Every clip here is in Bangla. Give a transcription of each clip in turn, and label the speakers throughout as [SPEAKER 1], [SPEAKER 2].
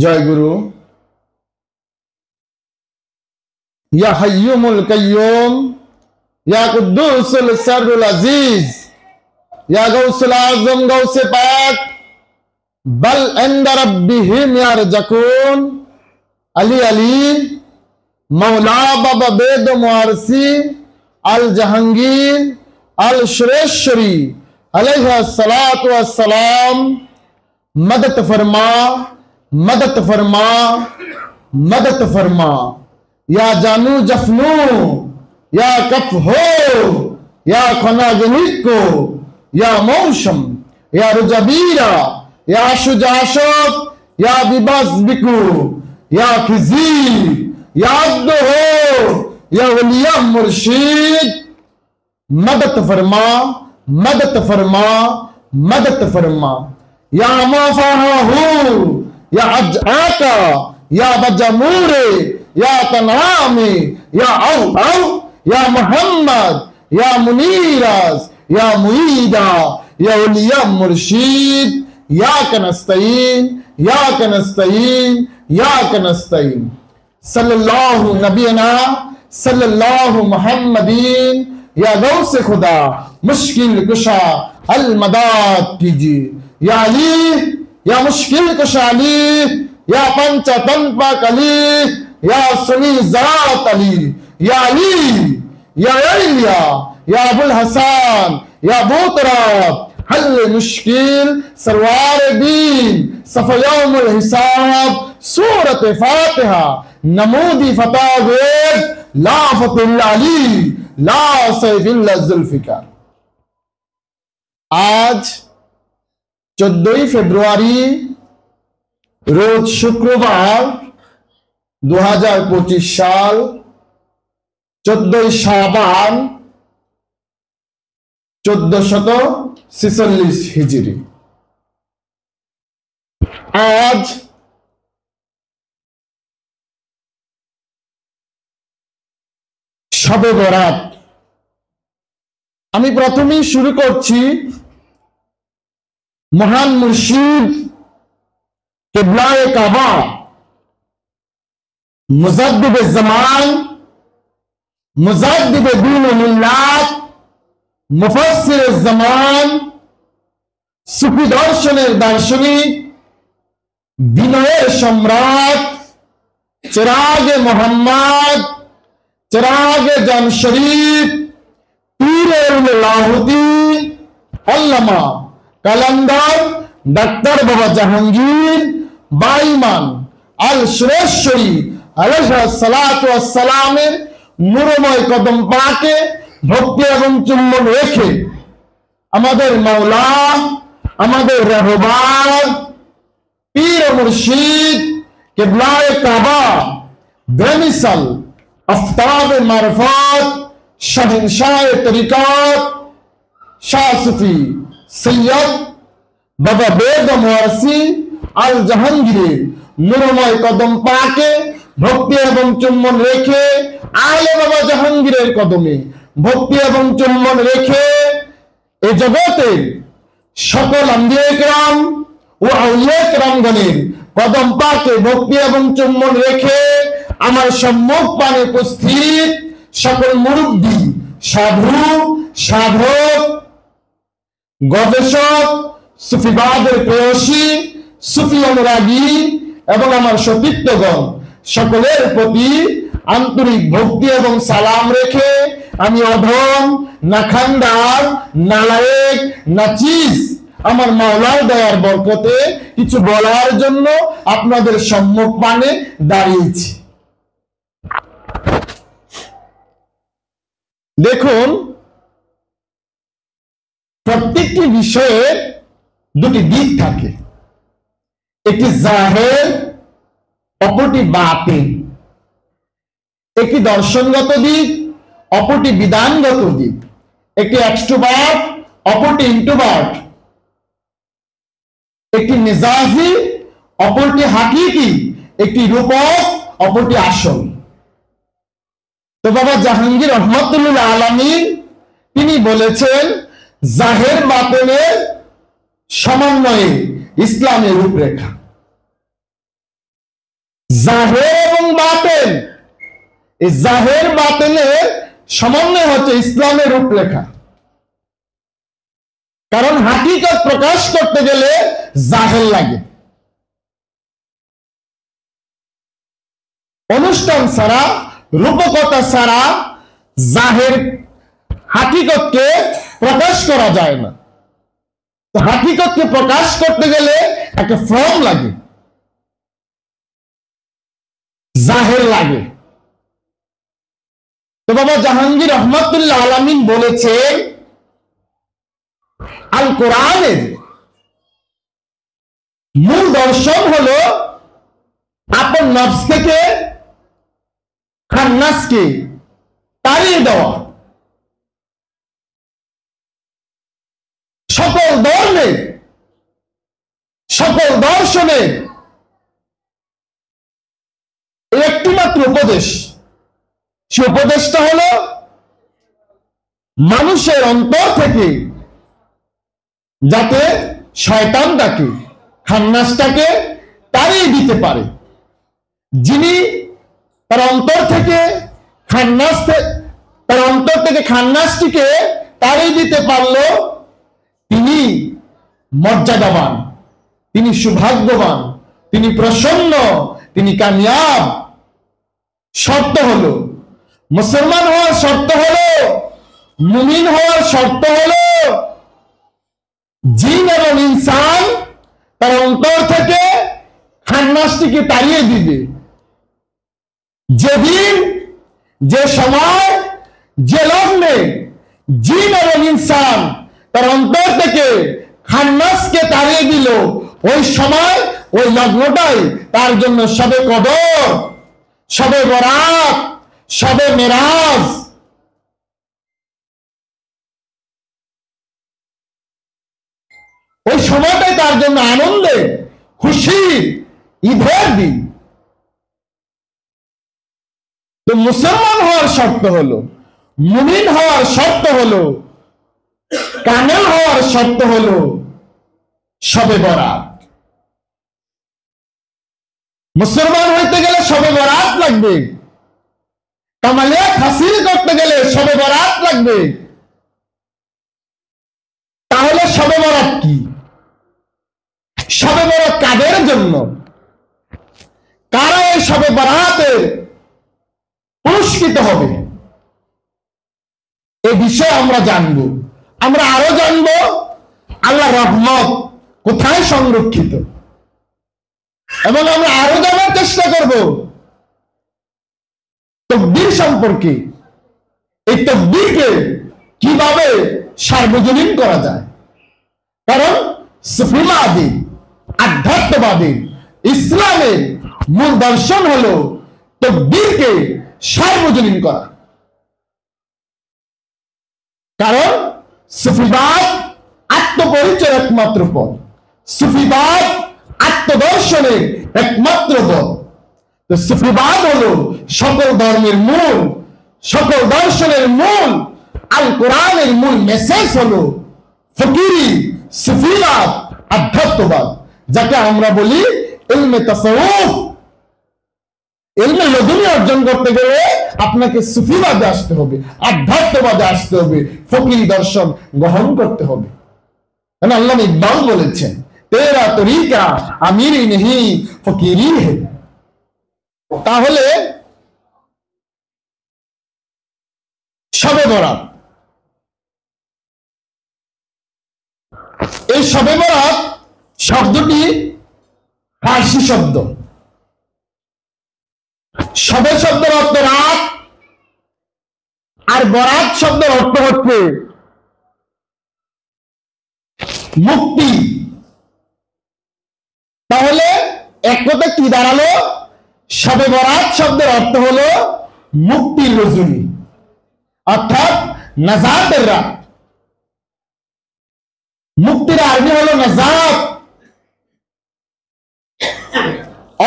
[SPEAKER 1] জয় গুরু। ইয়া হাইয়ুমুল কাইয়ুম, ইয়া কুদ্দুসুল সাররুল আজিজ, ইয়া গাউসুল আযম গাউসে পাক, বাল ইনদা রাব্বিহিম ইয়ারজাকুন, আলী আলী মাওলা বাবা বেদ মুআরসি আল জাহাঙ্গীর আল সুরেশ্বরী अलैहि सलातु वस्सलाम। मदद फरमा, मदद फरमा, मदद फरमा। या जानू जफनू, या कफ हो, या खनागनिको, या मौसम, या रुजबीरा, या शुजाशत, या बिबाज़बिकु, या खिज़ीर, या अब्दो हो, या वलिया मुर्शिद। मदद फरमा, मदद फरमा, मदद फरमा। या माफाहू, या अजआका, या बजमूरे, या तनामी, या औ, या मोहम्मद, या मुनीराज, या मुईदा, या उलिया मुर्शिद। या कनस्तईन, या कनस्तईन, या कनस्तईन। सल्लल्लाहु नबीना सल्लल्लाहु मुहम्मदीन। या गौसे खुदा मुश्किल कुशा अल मदाद कीजिए। या अली, या मुश्किल कुशा अली, या पंचतन अली, या सुनी ज़ात अली। या अली, या इलिया, या अबुल हसन, या बूतराब हल मुश्किल सरवार दीन सफयौमुल हिसाब सूरत फातिहा नमूदी फतावेद ला फतिल अली ला सैफिल्ला जुल्फिकार। आज 14 ফেব্রুয়ারি রোজ শুক্রবার 2025 সাল 14 শাবান 1446 হিজরি। আজ শবে বরাত। আমি প্রথমেই শুরু করছি মহান মুর্শিদ কিবলায়ে কাবা মুজাদ্দিদে জামান মুজাদ্দিদে দ্বীন ও মিল্লাত মুফাসসিরে জামান সুফি দর্শনের দার্শনিক বিনয়ের সম্রাট চিরাগে মোহাম্মদ চিরাগে জান শরীফ পীরে লাহুতি আল্লামা কালান্দার ডাক্তার বাবা জাহাঙ্গীর বাইমান আল সুরেশ্বরী আলাইহি সালাতু ওয়াসসালামের নূরময় কদম পাকে ভক্তি এবং চুম্বন রেখে আমাদের মাওলা আমাদের রহবার পীর মুর্শিদ কিবলায়ে কাবা বেমিসাল আফতাব মারফত শাহিনশাহ তরিকত শাহ সুফি সৈয়দ বাবা বেদ মুআরসি আল জাহাঙ্গীরের নূরময় কদম পাকে ভক্তি এবং চুম্বন রেখে আলে বাবা জাহাঙ্গীরের কদমে ভক্তি এবং চুম্বন রেখে এ জগতের সকল আম্বিয়া কিরাম ও আউলিয়া কিরামগণের কদম পাকে ভক্তি এবং চুম্বন রেখে আমার সম্মুখ পানে উপস্থিত সকল মুরব্বী সাধু সাধক গবেষক সুফিবাদের প্রেয়সী সুফি অনুরাগী এবং আমার সতীর্থগণ সকলের প্রতি আন্তরিক ভক্তি এবং সালাম রেখে আমি অধম নাখান্দার নালায়েক নাচিস আমার মাওলার দয়ার বরকতে কিছু বলার জন্য আপনাদের সম্মুখ পানে দাঁড়িয়েছি। দেখুন, প্রত্যেকটি বিষয়ের দুটি দিক থাকে, একটি জাহের অপরটি বাতিন, একটি দর্শনগত দিক অপরটি বিধানগত দিক, একটি এক্সট্রোভার্ট অপরটি ইন্ট্রোভার্ট, একটি মেজাজি অপরটি হাকিকি, একটি রূপক অপরটি আসল। তো বাবা জাহাঙ্গীর রহমাতুল্লাহ আলামিন তিনি বলেছেন জাহের বাতিনের সমন্বয়ে ইসলামের রূপরেখা। জাহের এবং বাতেন, এই জাহের বাতেনের সমন্বয় হচ্ছে ইসলামের রূপরেখা। কারণ হাকিকত প্রকাশ করতে গেলে জাহের লাগে। অনুষ্ঠান ছাড়া, রূপকতা ছাড়া জাহের হাকিকতকে প্রকাশ করা যায় না। তো হাকিকতকে প্রকাশ করতে গেলে একটা ফর্ম লাগে, জাহের লাগে। তো বাবা জাহাঙ্গীর রহমাতুল্লাহ আলামিন বলেছেন, আল কোরআনের মূল দর্শন হলো আপন নফস থেকে খান্নাসকে তাড়িয়ে দেওয়া। সকল ধর্মে, সকল দর্শনে একটি মাত্র উপদেশ, সে উপদেশটা হলো মানুষের অন্তর থেকে যাতে শয়তানটাকে, খান্নাসটাকে তাড়িয়ে দিতে পারে। যিনি তার অন্তর থেকে খান্নাসটিকে তাড়িয়ে দিতে পারলো, তিনি মর্যাদাবান, তিনি সৌভাগ্যবান, তিনি প্রসন্ন, তিনি কামিয়াব। শর্ত হলো, মুসলমান হওয়ার শর্ত হলো, মুমিন হওয়ার শর্ত হলো, জিন এবং ইনসান তার অন্তর থেকে খান্নাসটিকে তাড়িয়ে দিবে। যেদিন, যে সময়, যে লগ্নে জিন এবং ইনসান তার অন্তর থেকে খান্নাসকে তাড়িয়ে দিল, ওই সময়, ওই লগ্নটাই তার জন্য শবে কদর, শবে বরাত, শবে মেরাজ। ওই সময়টাই তার জন্য আনন্দে, খুশি, ঈদের দিন। তো মুসলমান হওয়ার শর্ত হলো, মুমিন হওয়ার শর্ত হলো, কামেল হওয়ার শর্ত হলো শবে বরাত। মুসলমান হইতে গেলে শবে বরাত লাগবে, কামালিয়াত হাসিল করতে গেলে শবে বরাত লাগবে। তাহলে শবে বরাত কি? শবে বরাত কাদের জন্য? কারা এই শবে বরাতে পুরস্কৃত হবে? এই বিষয়ে আমরা জানবো। আমরা আরো জানবো আল্লাহ রহমত কোথায় সংরক্ষিত, এবং আমরা আরো জানার চেষ্টা করব তাকবীর সম্পর্কে। এই তাকবীরকে কিভাবে সার্বজনীন করা যায়, কারণ সুফিবাদী, আধ্যাত্মবাদী ইসলামের মূল দর্শন হলো তাকবীরকে সার্বজনীন করা। কারণ সুফিবাদ আত্মপরিচয়ের একমাত্র পথ, সুফিবাদ আত্মদর্শনের একমাত্র পথ। তো সুফিবাদ হলো সকল ধর্মের মূল, সকল দর্শনের মূল। আল কোরআনের মূল মেসেজ হলো ফকিরি, সুফিবাদ, আধ্যাত্মবাদ, যাকে আমরা বলি ইলমে তাসাউফ। ইলমে লদুনি অর্জন করতে গেলে আপনাকে সুফিবাদে আসতে হবে, আধ্যাত্মবাদে আসতে হবে, ফকিরি দর্শন গ্রহণ করতে হবে। আল্লামা ইকবাল বলেছেন, তেরা তরিকা আমিরি নেহি ফকিরি হে। তাহলে শবে বরাত, এই শবে বরাত শব্দটি ফার্সি শব্দ। শবে শব্দের অর্থ রাত, আর বরাত শব্দের অর্থ হচ্ছে মুক্তি। তাহলে এক কথা কি দাঁড়ালো? শবে বরাত শব্দের অর্থ হলো মুক্তির রজনী, অর্থাৎ নাজাতের রাত। মুক্তির আরবি হলো নাজাত,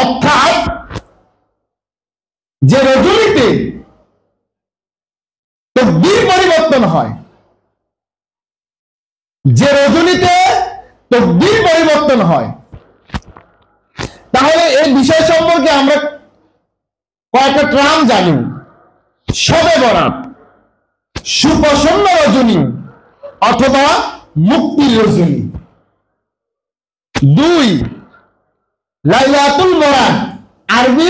[SPEAKER 1] অর্থাৎ যে রজনীতে তাকদীর পরিবর্তন হয়, যে রজনীতে তাকদীর পরিবর্তন হয়। তাহলে এই বিষয় সম্পর্কে আমরা কয়েকটা ট্রাম জানি। শবে বরাত, সুপ্রসন্ন রজনী অথবা মুক্তির রজনী। 2, লাইলাতুল বরাত, আরবি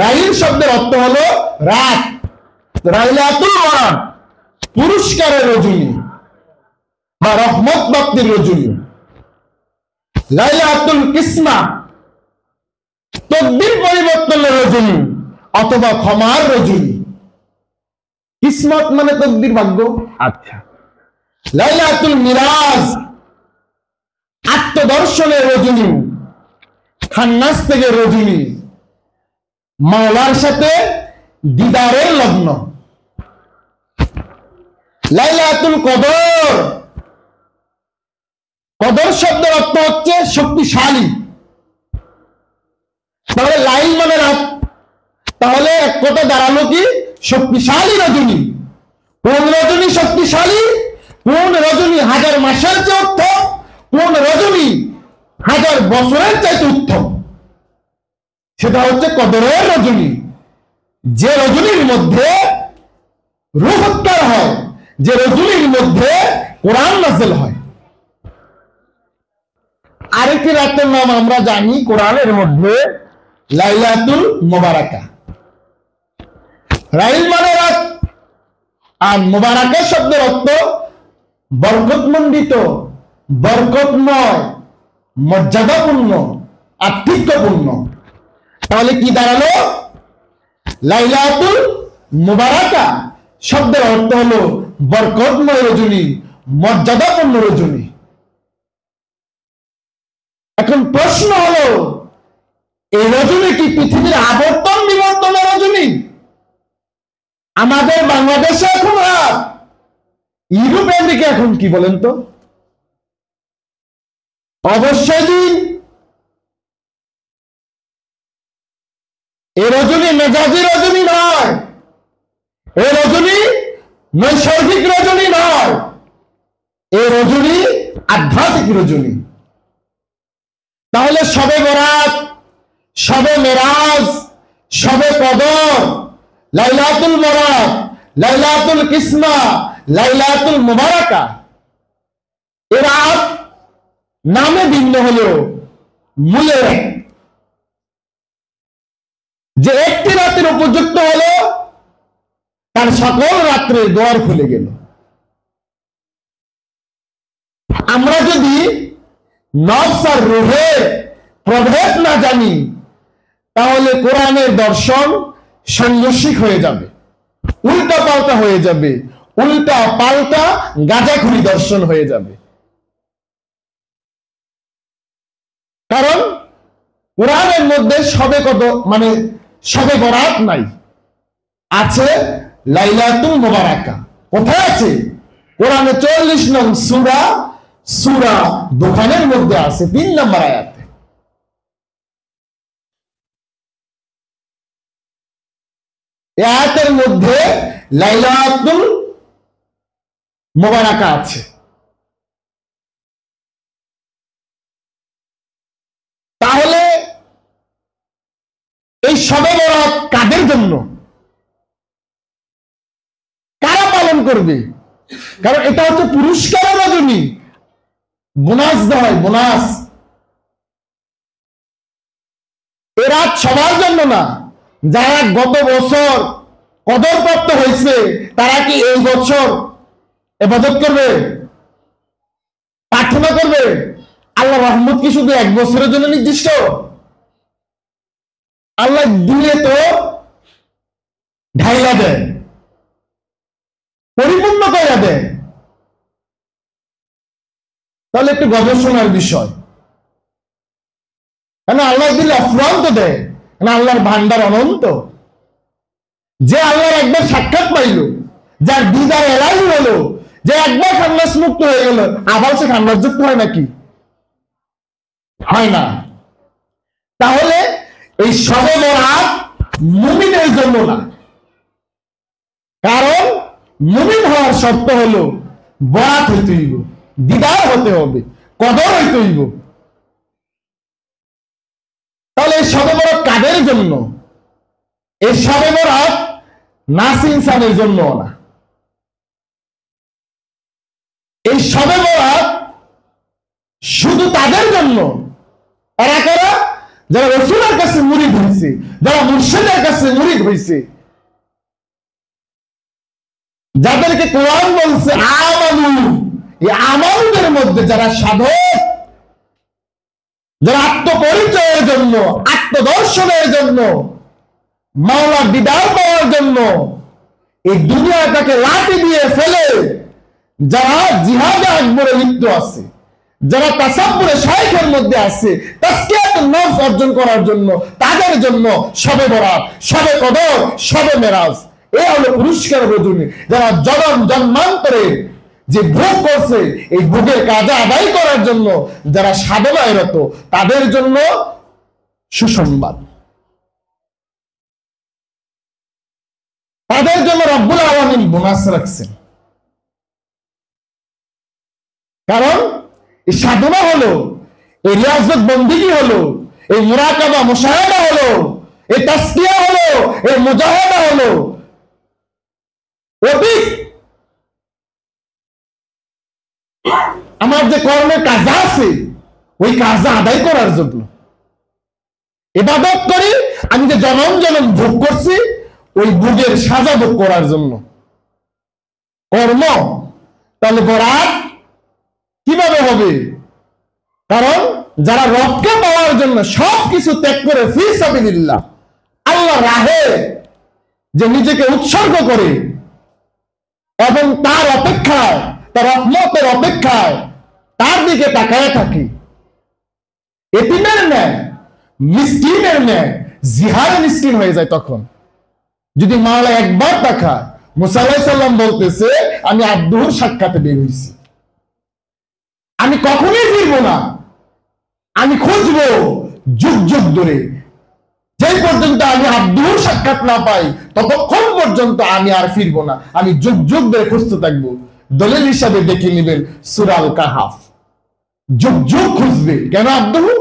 [SPEAKER 1] রাইল শব্দের অর্থ হলো রাত। লাইলাতুল বরাত পুরস্কারের রজনী বা রহমত প্রাপ্তির রজনী। লাইলাতুল কিসমা তকদির পরিবর্তনের রজনী অথবা ক্ষমার রজনী। কিসমত মানে তকদির, ভাগ্য। আচ্ছা। লাইলাতুল মিরাজ আত্মদর্শনের রজনী, খান্নাস থেকে রজনী, মাওলার সাথে দিদারের লগ্ন। লাইলাতুল কদর, কদর শব্দের অর্থ হচ্ছে শক্তিশালী। তাহলে লাইল মানে রাত, তাহলে এক কথা দাঁড়ালো কি শক্তিশালী রজনী। কোন রজনী শক্তিশালী, কোন রজনী হাজার মাসের চেয়ে উত্তম, কোন রজনী হাজার বছরের চাইতে উত্তম, সেটা হচ্ছে কদরের রজনী। যে রজনীর মধ্যে রূহ উত্তর হয়, যে রজনীর মধ্যে কোরআন নাযিল হয়। আরেকটি রাতের নাম আমরা জানি কোরআনের মধ্যে লাইলাতুল মুবারাকা। রাইল মানে রাত, আর মুবারাকা শব্দের অর্থ বরকতমণ্ডিত, বরকতময়, মর্যাদাপূর্ণ, আতিথ্যপূর্ণ। তাহলে কি দাঁড়ালো? লাইলাতুল মুবারাকা শব্দের অর্থ হলো বরকতময় রজনী, মর্যাদাপূর্ণ রজনী। এখন প্রশ্ন হলো, এই রজনী কি পৃথিবীর আবর্তন বিবর্তনের রজনী? আমাদের বাংলাদেশে এখন রাত, ইউরোপ আমেরিকা এখন কি বলেন তো? অবশ্যই দিন। এ রজনী মেজাজি রজনী নয়, এ রজনী নৈসর্গিক রজনী নয়, এ রজনী আধ্যাত্মিক রজনী। তাহলে শবে বরাত, শবে মেরাজ, শবে কদর, লাইলাতুল বরাত, লাইলাতুল কিসমা, লাইলাতুল মুবারাকা, এ রাত নামে ভিন্ন হলেও মূলে যে একটি রাতের উপযুক্ত হলো, তার সকল রাত্রে দ্বার খুলে গেল। আমরা যদি নফস আর রূহের প্রভেদ না জানি, তাহলে কোরআনের দর্শন সাংঘর্ষিক হয়ে যাবে, উল্টা পাল্টা হয়ে যাবে, উল্টা পাল্টা গাঁজাখুরি দর্শন হয়ে যাবে। কারণ কোরআনের মধ্যে শবে কদর মানে শবে বরাত নাই, আছে লাইলাতুল মুবারাকা। কোথায় আছে? কোরআনে 40 নং সূরা, সূরা দুখানের মধ্যে আছে 3 নম্বর আয়াতে। এই আয়াতের মধ্যে লাইলাতুল মুবারাকা আছে। তাহলে এই শবে বরাত কাদের জন্য, কারা পালন করবে? কারণ এটা হচ্ছে পুরস্কারের রজনী, বোনাস দেওয়া হয়, বোনাস। এ রাত সবার জন্য না। যারা গত বছর কদর প্রাপ্ত হয়েছে, তারা কি এই বছর ইবাদত করবে, প্রার্থনা করবে? আল্লাহ রহমত কি শুধু এক বছরের জন্য নির্দিষ্ট? আল্লাহ দিলে তো ঢাইলা দেয়, পরিপূর্ণ করে দেয়। তাহলে একটু গবেষণার বিষয়। কেন আল্লাহ দিলে অফুরন্ত দেয়, কেন আল্লাহর ভান্ডার অনন্ত। যে আল্লাহর একবার সাক্ষাৎ পাইল, যার দিদার এলাই হলো, যে একবার খান্নাস মুক্ত হয়ে গেল, আবার সে খান্নাস যুক্ত হয় নাকি? হয় না। তাহলে এই শবে বরাত মুমিনের জন্য না। কারণ মুমিন হওয়ার শর্ত হলো বরাত হইতে হইব, দিদার হতে হবে, কদর হইতে হইব। তাহলে এই শবে বরাত কাদের জন্য? এই শবে বরাত নাস ইনসানের জন্য না, এই শবে বরাত শুধু তাদের জন্য, এরা কারা? যারা রাসূলের কাছে মুরিদ হয়েছে, যারা মুর্শিদের কাছে মুরিদ হয়েছে, যাদেরকে কোরআন বলছে আমানু, এই আমানুদের মধ্যে যারা সাধক, যারা আত্মপরিচয়ের জন্য, আত্মদর্শনের জন্য, মাওলার দিদার পাওয়ার জন্য এই দুনিয়াটাকে লাঠি দিয়ে ফেলে যারা জিহাদে আকবরে লিপ্ত আছে, যারা তাসাব্বুরে শাইখের মধ্যে আছে, তাসকিয়াতুন নফস অর্জন করার জন্য, তাদের জন্য শবে বরাত, শবে কদর, শবে মেরাজ, এই হলো পুরস্কার রজনী। যারা জন্মান্তরে যে ভোগ করছে, এই ভোগের কাজ আদায় করার জন্য যারা সাধনায় রত, তাদের জন্য সুসংবাদ, তাদের জন্য রব্বুল আলামিন বোনাস রাখছেন। কারণ এই সাধনা হলো, এই রিয়াজত বন্দিগি হলো, এই মুরাকাবা মুশাহাদা হলো, এই তাসকিয়া হলো, এই মুজাহাদা হলো অতীত আমার যে কর্মের কাজ আছে ওই কাজ আদায় করার জন্য। ইবাদত করি আমি যে জনম জনম ভোগ করছি ওই ভোগের সাজা ভোগ করার জন্য। কর্ম তাহলে বরাত কিভাবে হবে? কারণ যারা রবকে পাওয়ার জন্য সবকিছু ত্যাগ করে ফি সাবিলিল্লাহ, আল্লাহ রাহে যে নিজেকে উৎসর্গ করে এবং তার অপেক্ষায়, তার রহমতের অপেক্ষায় তার দিকে তাকায় থাকি, এতিমের ন্যায়, মিসকিনের ন্যায় জিহারে মিসকিন হয়ে যায়। তখন যদি মাওলা একবার তাকায়, মুসা আলাইহিস সালাম বলতেছে আমি আব্দুর সাক্ষাতে বের হইছি, আমি কখনোই ফিরবো না, আমি খুঁজবো যুগ যুগ ধরে, যেই পর্যন্ত আমি আব্দুর সাক্ষাৎ না পাই ততক্ষণ পর্যন্ত আমি আর ফিরবো না, আমি যুগ যুগ ধরে খুঁজতে থাকবো। দলিল হিসাবে দেখে নেবেন সূরা আল কাহাফ, যুগ যুগ খুঁজবে। কেন আব্দুহু?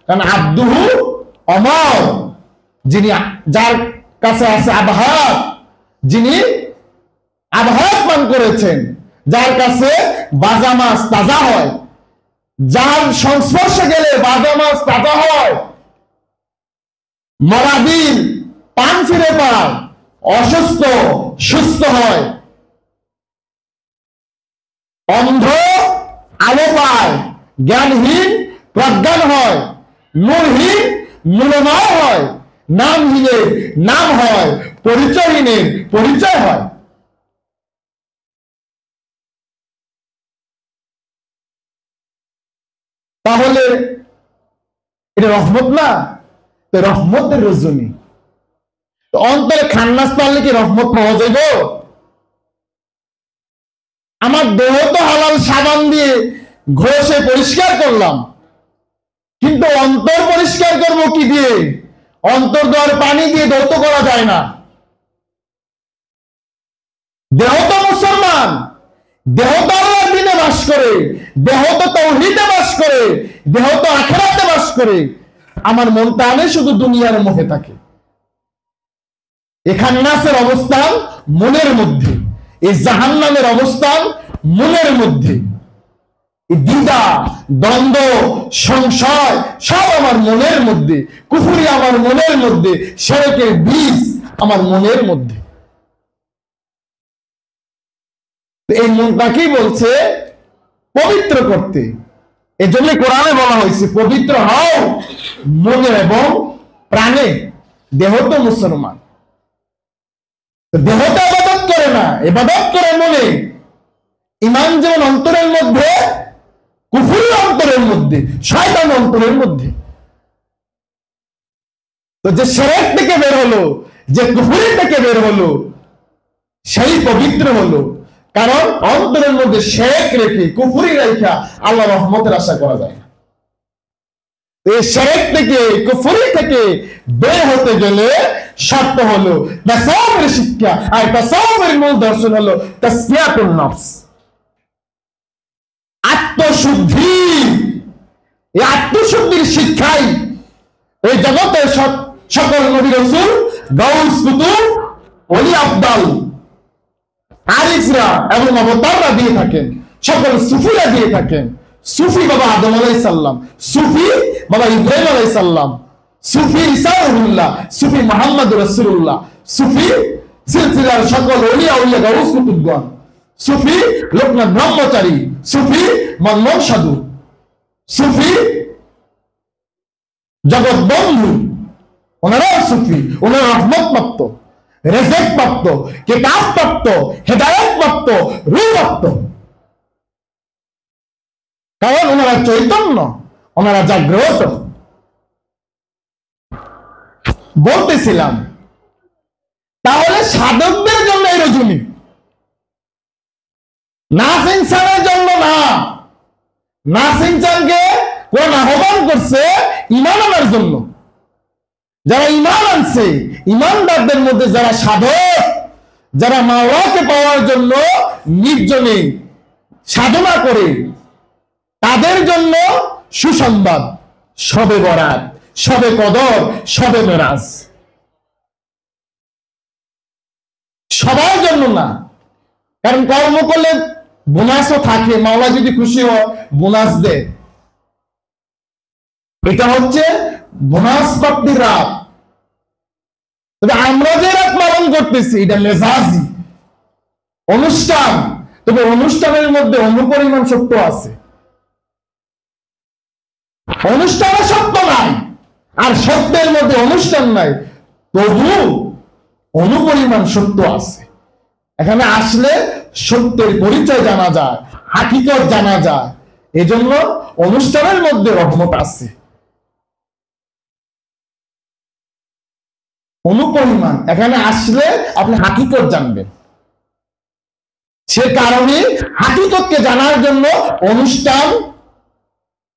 [SPEAKER 1] কারণ আব্দুহু অমর, যিনি, যার কাছে আছে আবহাত, যিনি আবহাত পান করেছেন, যার কাছে বাজা মাছ তাজা হয়, যার সংস্পর্শে গেলে বাজা মাছ তাজা হয়, মরাবীর পান ফিরে পায়, অসুস্থ সুস্থ হয়, অন্ধ আলো পায়, জ্ঞানহীন প্রজ্ঞান হয়, নূরহীন নূরময় হয়, নামহীনের নাম হয়, পরিচয়হীনের পরিচয় হয়। তাহলে এটা রহমত না? তো রহমতের রজনী, তো অন্তরে খান্নাস পারলে কি রহমত পাওয়া যাবে? আমার দেহ তো হালাল সাবান দিয়ে ঘষে পরিষ্কার করলাম, কিন্তু অন্তর পরিষ্কার করব কি দিয়ে? অন্তর দ্বার পানি দিয়ে ধৌত করা যায় না। দেহ তো মুসলমান, দেহ তো আল্লাহর দ্বীনে বাস করে, দেহ তো তাওহীদে বাস করে, দেহ তো আখিরাতে বাস করে, আমার মন টানে শুধু দুনিয়ার মোহে থাকে। এই খান্নাসের অবস্থান মনের মধ্যে, এই জাহান্নামের অবস্থান মনের মধ্যে, এই দ্বিধা দ্বন্দ্ব সংশয় সব আমার মনের মধ্যে, কুফরি আমার মনের মধ্যে, শিরকের বীজ আমার মনের মধ্যে। এই মনটাকেই বলছে পবিত্র করতে। এই জন্য কোরআনে বলা হয়েছে পবিত্র হও মনে এবং প্রাণে। দেহ তো মুসলমান, দেহ তো ইবাদত করে না, ইবাদত করে মনে। ঈমান যেমন অন্তরের মধ্যে, কুফরি অন্তরের মধ্যে, শয়তান অন্তরের মধ্যে। তো যে শিরক থেকে বের হলো, যে কুফরি থেকে বের হলো, সেই পবিত্র হলো। কারণ অন্তরের মধ্যে শিরক রেখে, কুফরি রেখে আল্লাহর রহমতের আশা করা যায় না। এই শিরক থেকে, কুফরি থেকে বের হতে গেলে শর্ত হলো তাসাউফের শিক্ষা, আর তাসাউফের মূল দর্শন হলো তাসকিয়াতুন নফস, আত্মশুদ্ধি। এই আত্মশুদ্ধির শিক্ষাই এই জগতের সকল নবী রাসূল গাউস কুতুব ওলি আফদাল আরিফরা এবং অবতাররা দিয়ে থাকেন, সকল সুফিরা দিয়ে থাকেন। সুফি বাবা আদম আলাইহিস সালাম, সুফি বাবা ইব্রাহিম আলাইহিস সালাম, সুফি ঈসা রুহুল্লাহ, সুফি মুহাম্মদ রাসূলুল্লাহ, সুফি সিলসিলার সকল ওলিয়া উলিয়া গাউস কুতুবগণ, সুফি লোকনাথ ব্রহ্মচারী, সুফি মনমোহন সাধু, সুফি জগৎ বন্ধু, ওনারাও সুফি, ওনারা রহমত প্রাপ্ত, রেজেক প্রাপ্ত, কিতাব প্রাপ্ত, হেদায়েত প্রাপ্ত, রূহ প্রাপ্ত। কারণ ওনারা চৈতন্য, ওনারা জাগ্রত। বলতেছিলাম তাহলে সাধকদের জন্য এই রজনী, নাস ইনসানের জন্য না। নাস ইনসানকে কোন আহ্বান করছে ঈমান আনার জন্য। যারা ঈমান আনছে, ঈমানদারদের মধ্যে যারা সাধক, যারা মাওলাকে পাওয়ার জন্য নির্জনে সাধনা করে, তাদের জন্য সুসংবাদ, শবে বরাত, শবে কদর, শবে মেরাজ। সবার জন্য না, কারণ কর্ম করলে বোনাসও থাকে, মাওলা যদি খুশি হয় বোনাস দেয়। এটা হচ্ছে বোনাস প্রাপ্তির রাত। তবে আমরা যে রাত পালন করতেছি এটা মেজাজি অনুষ্ঠান, তবে অনুষ্ঠানের মধ্যে অনুপরিমাণ সত্য আছে। অনুষ্ঠানে সত্য নাই, আর সত্যের মধ্যে অনুষ্ঠান নাই, তবু অনুপরিমাণ সত্য আছে। এখানে আসলে সত্যের পরিচয় জানা যায়, হাকিকত জানা যায়। এজন্য অনুষ্ঠানের মধ্যে রহমত আছে, অনুপরিমাণ। এখানে আসলে আপনি হাকিকত জানবেন। সে কারণে হাকিকতকে জানার জন্য অনুষ্ঠান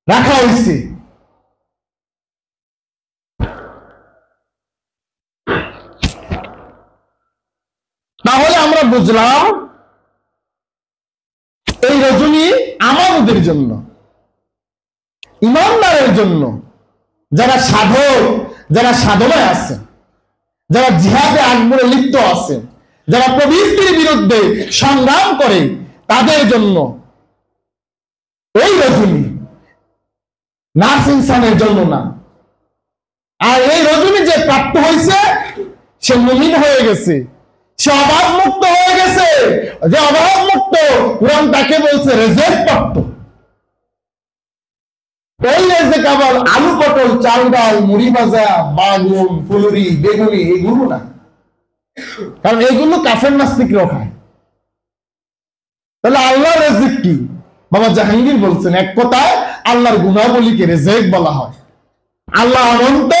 [SPEAKER 1] রাখা হয়েছে। তাহলে আমরা বুঝলাম এই রজনী আমাদের জন্য, ইমানদারের জন্য, যারা সাধক, যারা সাধনায় আছে, যারা জিহাদে আকবরে লিপ্ত আছে, যারা প্রবৃত্তির বিরুদ্ধে সংগ্রাম করে, তাদের জন্য এই রজনী, নাস ইনসানের জন্য না। আর এই রজনী যে প্রাপ্ত হয়েছে সে মুমিন হয়ে গেছে, সে অভাব মুক্ত হয়ে গেছে। যে অভাব মুক্ত, কোরআন তাকে বলছে রেজেক প্রাপ্ত। এই রেজেক আবার আলু, পটল, চাল, ডাল, মুড়ি ভাজা, বাগুন, ফুলুরি, বেগুনি, এগুলো না। কারণ এগুলো কাফের নাস্তিকরাও খায়। তাহলে আল্লাহর রেজেক কি? বাবা জাহাঙ্গীর বলছেন, এক কথায় আল্লাহর গুণাবলীকে রেজেক বলা হয়। আল্লাহ অনন্ত,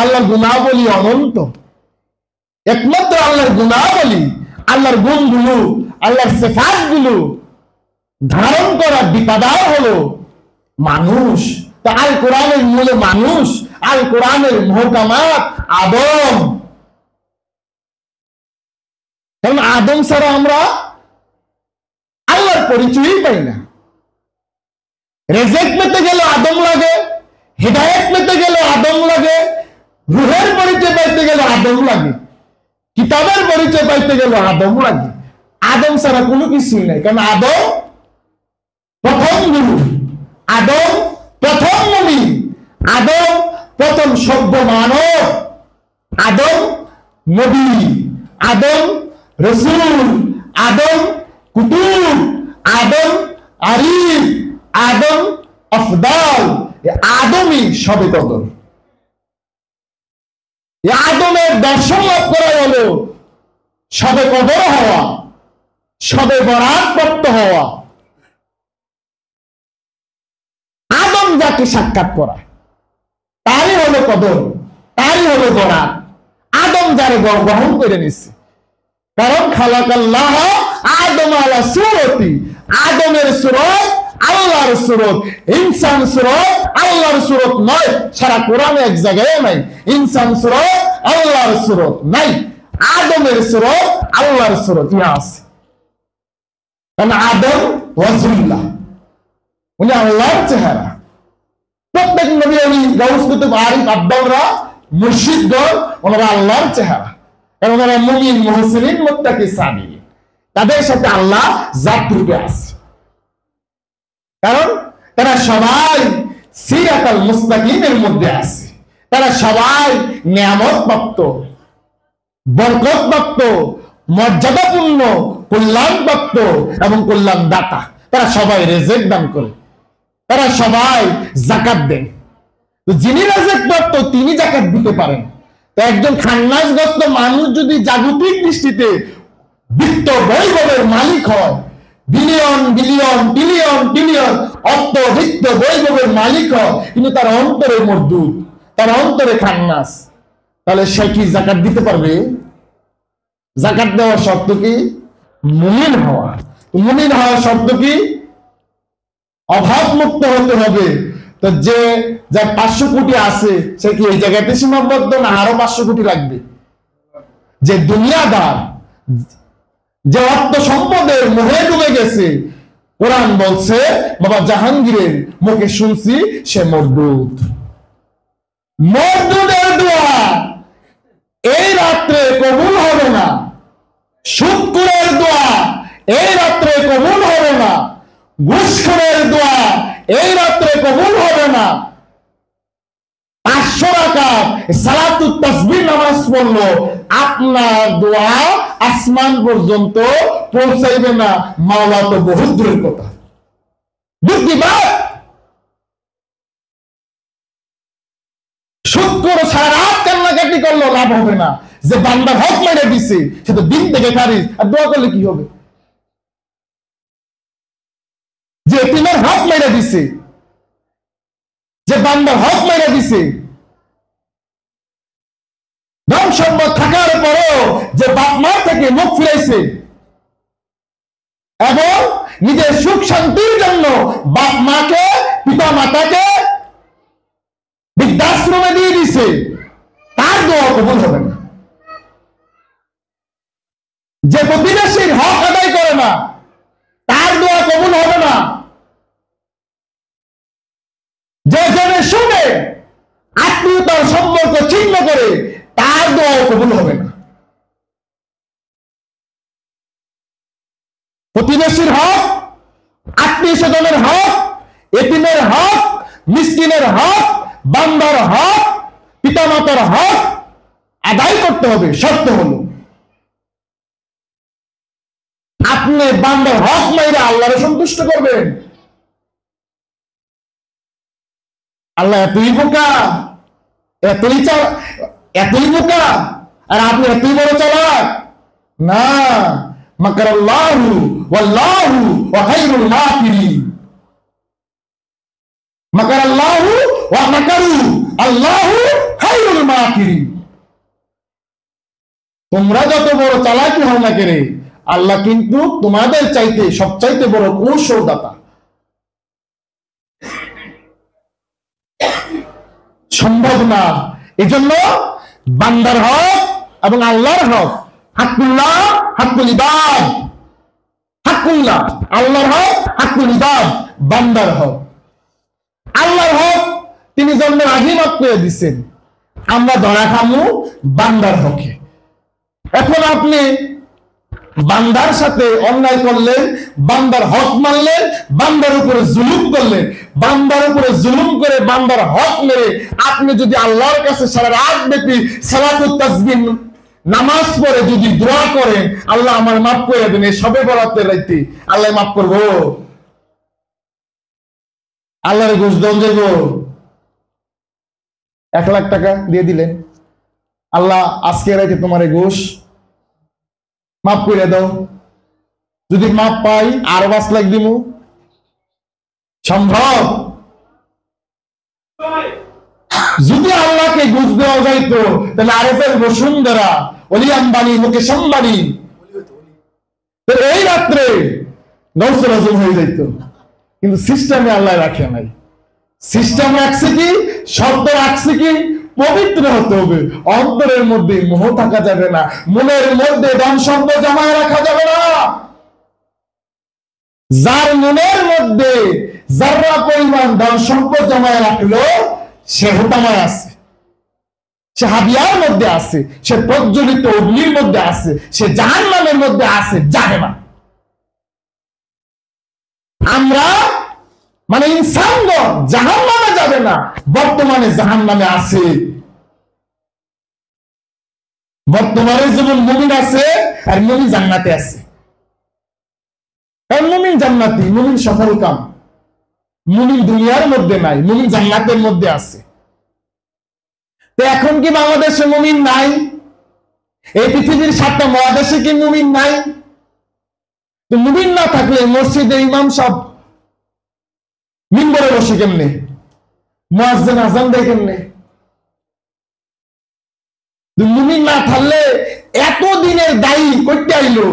[SPEAKER 1] আল্লাহর গুণাবলী অনন্ত। একমাত্র আল্লাহর গুণাবলী, আল্লাহর গুণগুলো, আল্লাহর সিফাতগুলো ধারণ করার বিপাদার হলো মানুষ। তো আল কোরআনের মূলে মানুষ, আল কোরআনের মুহকামাত আদম। কারণ আদম ছাড়া আমরা আল্লাহর পরিচয়ই পাই না। রেজেক পেতে গেলে আদম লাগে, হেদায়েত পেতে গেলে আদম লাগে, রূহের পরিচয় পাইতে গেলে আদম লাগে, কিতাবের পরিচয় পাইতে গেলে আদম লাগে। আদম ছাড়া কোনো কিছুই নাই। কারণ আদম প্রথম গুরু, আদম প্রথম মুমিন, আদম প্রথম সভ্য মানব, আদম নবী, আদম রসুল, আদম কুতুব, আদম আরিফ, আদম আফদাল। আদমই সবে কদর। আদমের দর্শন লাভ করা হলো সবে কদর হওয়া, সবে বরাত প্রাপ্ত হওয়া। আদম যাকে সাক্ষাৎ করা তারই হলো কদর, তারই হলো বরাত। আদম যারে গ্রহণ করে নিচ্ছে। কারণ খালাকাল্লাহ আদম আলা সূরতি, আদমের সূরত আল্লাহর সূরত, ইনসান সূরত আল্লাহর সূরত নয়। সারা কোরআনে এক জায়গায় নাই ইনসান সূরত আল্লাহর সূরত নাই। আদমের সূরত আল্লাহর সূরত আছে। কারণ আদম ওয়াজুল্লাহ, উনি আল্লাহর চেহারা। প্রত্যেক নবী, উনি গাউস কুতুব, আরিফ, আব্বালরা, মুর্শিদগণ, ওনারা আল্লাহর চেহারা। এবং তারা মুমিন, মুহসিনিন, মুত্তাকি, সাবিরিন, তাদের সাথে আল্লাহ জাত রূপে আছে। কারণ তারা সবাই সিরাতাল মুস্তাকিমের মধ্যে আছে, তারা সবাই নিয়ামত প্রাপ্ত, বরকত প্রাপ্ত, মর্যাদাপূর্ণ, কল্যাণ প্রাপ্ত এবং কল্যাণ দাতা। তারা সবাই রেজেক দান করে, তারা সবাই যাকাত দেন। যিনি রেজেক প্রাপ্ত তিনি যাকাত দিতে পারেন। তো একজন খান্নাসগ্রস্ত মানুষ যদি জাগতিক দৃষ্টিতে বিত্ত বৈভবের মালিক হয়, বিলিয়ন বিলিয়ন ট্রিলিয়ন ট্রিলিয়ন অর্থ বিত্ত বৈভবের মালিক হয়, কিন্তু তার অন্তরে মরদুদ, তার অন্তরে খান্নাস, তাহলে সে কি যাকাত দিতে পারবে? যাকাত দেওয়ার শর্ত কি? মুমিন হওয়া। মুমিন হওয়ার শর্ত কি? অভাব মুক্ত হতে হবে। তো যে যার 500 কোটি আছে সে কি এই জায়গাতে সীমাবদ্ধ, না আরো 500 কোটি লাগবে? যে দুনিয়াদার, যে অর্থ সম্পদের মোহে ডুবে গেছে, কোরআন বলছে বাবা জাহাঙ্গীরের মুখে শুনছি সে মরদুদ। মরদুদের দোয়া এই রাত্রে কবুল হবে না, সুদখোরের দোয়া এই রাত্রে কবুল হবে না, ঘুষখোরের দোয়া এই রাত্রে কবুল হবে না। 500 রাকাত সালাতুত তাসবিহ নামাজ পড়লো, আপনার দোয়া আসমান পর্যন্ত পৌঁছাইবে না, মাওলা তো বহুত দূরের কথা। বুদ্ধিবাদ সুদখোর সারা রাত কান্নাকাটি করলো, লাভ হবে না। যে বান্দার হক মেরে দিছে সে তো দিন থেকে খারিজ, আর দোয়া করলে কি হবে? যে এতিমের হক মেরে দিছে, যে বান্দার হক মেরে দিছে, ধন সম্পদ থাকার পরেও যে বাপ মা থেকে মুখ ফিরাইছে এবং নিজের সুখ শান্তির জন্য বাপ মাকে, পিতা মাতাকে বৃদ্ধাশ্রমে দিয়ে দিছে, তার দোয়া কবুল হবে না। যে প্রতিবেশীর হক আদায় করে না তার দোয়া কবুল হবে না। যে জনে শুনে আত্মীয়তার সম্পর্ক ছিন্ন করে তার দোয়া কবুল হবে না। প্রতিবেশীর হক, আত্মীয় স্বজনের হক, এতিমের হক, মিসকিনের হক, বান্দার হক, পিতামাতার হক আদায় করতে হবে। শর্ত হলো আপনি বান্দার হক মাইরা আল্লাহরে সন্তুষ্ট করবেন। আল্লাহ এতই বোকা, এতই বোকা, আর আপনি এতই বড় চালাক না। মাকারাল্লাহু ওয়াল্লাহু ওয়া খায়রুল মাকিরিন। মাকারাল্লাহু ওয়া মাকারু আল্লাহু খায়রুল মাকিরিন। তোমরা যত বড় চালাকি হও না কেন, আল্লাহ কিন্তু তোমাদের চাইতে সবচাইতে বড় কৌশলদাতা। সম্ভব না। এজন্য বান্দার হক এবং আল্লাহর হক, হাক্কুল্লাহ হাক্কুল ইবাদ, হাক্কুল্লাহ আল্লাহর হক, হাক্কুল ইবাদ বান্দার হক। আল্লাহর হক তিনি জন্মের আগে মাফ করে দিচ্ছেন, আমরা ধরা খামু বান্দার হকে। এখন আপনি বান্দার সাথে অন্যায় করলেন, বান্দার হক মানলেন, বান্দার উপরে জুলুম করলেন, বান্দার উপরে জুলুম করে বান্দার হক মেরে আপনি যদি আল্লাহর কাছে সারা রাত ব্যাপী সালাতুত তাসবিহ নামাজ পড়ে যদি দোয়া করেন আল্লাহ আমার মাফ করে দেন, এই সবে বরাতের রাইতে আল্লাহ মাফ করবো? আল্লাহর ঘুষ দেন যাইব। 1 লাখ টাকা দিয়ে দিলেন, আল্লাহ আজকে রাইতে তোমার ঘুষ মাফ করে দাও। যদি মাপ পাই আরো 5 লাখ দিব, সম্ভব? যদি আল্লাহকে ঘুষ দেওয়া যাইতো তাহলে আরেফের বসুন্ধরা, অলি আম্বানি, মুকেশ আম্বানি এই রাত্রে গৌসুল আজম হয়ে যাইতো। কিন্তু সিস্টেমে আল্লাহ রাখে নাই। সিস্টেম রাখছে কি, শব্দ রাখছে কি, পবিত্র হতে হবে। অন্তরের মধ্যে মোহ থাকা যাবে না, মনের মধ্যে ধন সম্পদ জমায় রাখা যাবে না। যার মনের মধ্যে যারা পরিমাণ ধন সম্পদ জমায় রাখলো সে হোতামায় আছে, সে হাবিয়ার মধ্যে আছে, সে প্রজ্বলিত অগ্নির মধ্যে আছে, সে জাহান্নামের মধ্যে আছে, জানে না। আমরা মানে ইনসানগণ জাহান্নামে যাবে না, বর্তমানে জাহান্নামে আছে। বর্তমানে যেমন মুমিন আছে আর মুমিন জান্নাতে আছে। কারণ মুমিন জান্নাতি, মুমিন সফল কাম, মুমিন দুনিয়ার মধ্যে নাই, মুমিন জান্নাতের মধ্যে আছে। তো এখন কি বাংলাদেশে মুমিন নাই? এই পৃথিবীর 7টা মহাদেশে কি মুমিন নাই? তো মুমিন না থাকলে মসজিদের ইমাম সব মিম্বরে বসে কেমনে, মুয়াজ্জিন আযান দেয় কেমনে? মুমিন না থাকলে এত দিনের দায়ী করতে আইলো